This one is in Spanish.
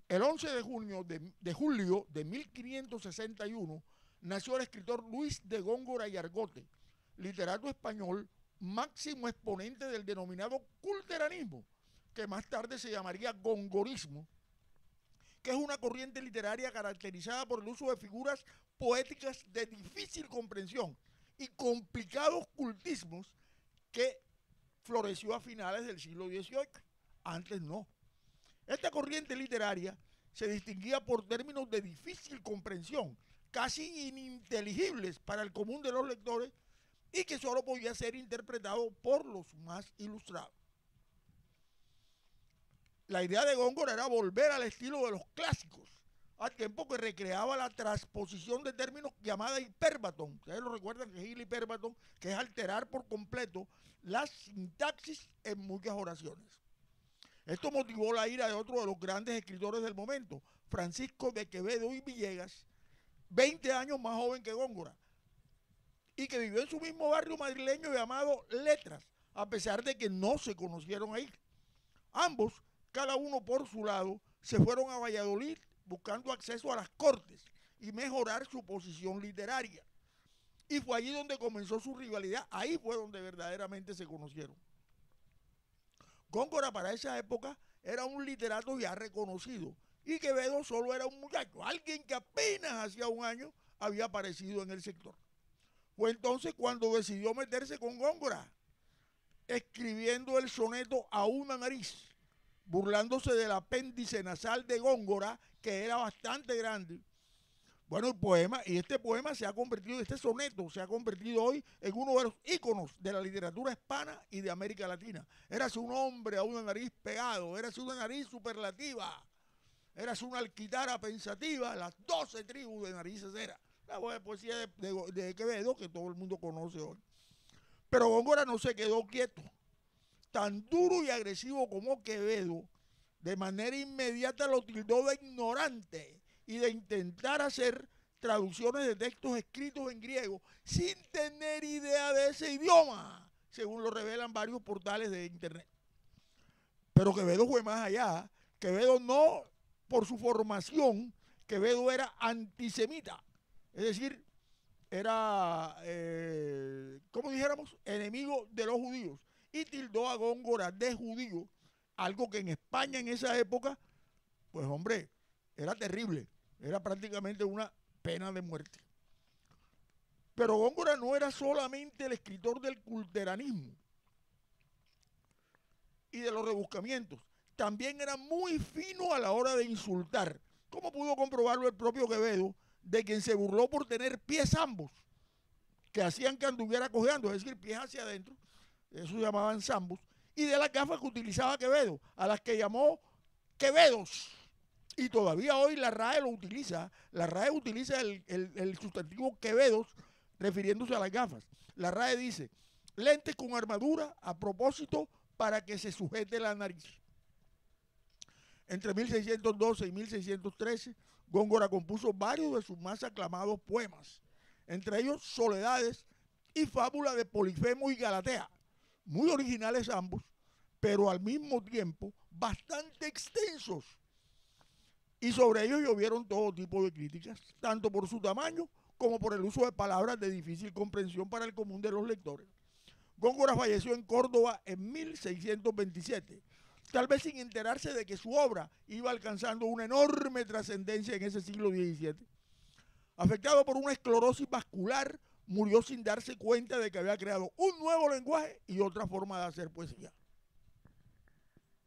El 11 de julio de 1561 nació el escritor Luis de Góngora y Argote, literato español, máximo exponente del denominado culteranismo, que más tarde se llamaría gongorismo, que es una corriente literaria caracterizada por el uso de figuras poéticas de difícil comprensión y complicados cultismos que floreció a finales del siglo XVIII. Antes no. Esta corriente literaria se distinguía por términos de difícil comprensión, casi ininteligibles para el común de los lectores y que solo podía ser interpretado por los más ilustrados. La idea de Góngora era volver al estilo de los clásicos, al tiempo que recreaba la transposición de términos llamada hiperbatón. Ustedes lo recuerdan que es el hiperbatón, que es alterar por completo la sintaxis en muchas oraciones. Esto motivó la ira de otro de los grandes escritores del momento, Francisco de Quevedo y Villegas, 20 años más joven que Góngora, y que vivió en su mismo barrio madrileño llamado Letras, a pesar de que no se conocieron ahí. Ambos, cada uno por su lado, se fueron a Valladolid buscando acceso a las cortes y mejorar su posición literaria. Y fue allí donde comenzó su rivalidad, ahí fue donde verdaderamente se conocieron. Góngora para esa época era un literato ya reconocido y Quevedo solo era un muchacho, alguien que apenas hacía un año había aparecido en el sector. Fue entonces cuando decidió meterse con Góngora, escribiendo el soneto A una nariz, burlándose del apéndice nasal de Góngora, que era bastante grande. Bueno, el poema, y este poema se ha convertido, este soneto se ha convertido hoy en uno de los íconos de la literatura hispana y de América Latina. Érase un hombre a una nariz pegado, érase una nariz superlativa, érase una alquitara pensativa, las 12 tribus de narices era. La poesía de Quevedo que todo el mundo conoce hoy. Pero Góngora no se quedó quieto. Tan duro y agresivo como Quevedo, de manera inmediata lo tildó de ignorante y de intentar hacer traducciones de textos escritos en griego sin tener idea de ese idioma, según lo revelan varios portales de internet. Pero Quevedo fue más allá. Quevedo no, por su formación, Quevedo era antisemita, es decir, era, como dijéramos, enemigo de los judíos y tildó a Góngora de judío, algo que en España en esa época, pues hombre, era terrible, era prácticamente una pena de muerte. Pero Góngora no era solamente el escritor del culteranismo y de los rebuscamientos, también era muy fino a la hora de insultar, como pudo comprobarlo el propio Quevedo, de quien se burló por tener pies ambos, que hacían que anduviera cojeando, es decir, pies hacia adentro, eso llamaban zambos, y de las gafas que utilizaba Quevedo, a las que llamó Quevedos. Y todavía hoy la RAE lo utiliza. La RAE utiliza el sustantivo Quevedos refiriéndose a las gafas. La RAE dice, lentes con armadura a propósito para que se sujete la nariz. Entre 1612 y 1613, Góngora compuso varios de sus más aclamados poemas, entre ellos Soledades y Fábula de Polifemo y Galatea, muy originales ambos, pero al mismo tiempo bastante extensos. Y sobre ellos llovieron todo tipo de críticas, tanto por su tamaño como por el uso de palabras de difícil comprensión para el común de los lectores. Góngora falleció en Córdoba en 1627, tal vez sin enterarse de que su obra iba alcanzando una enorme trascendencia en ese siglo XVII. Afectado por una esclerosis vascular, murió sin darse cuenta de que había creado un nuevo lenguaje y otra forma de hacer poesía.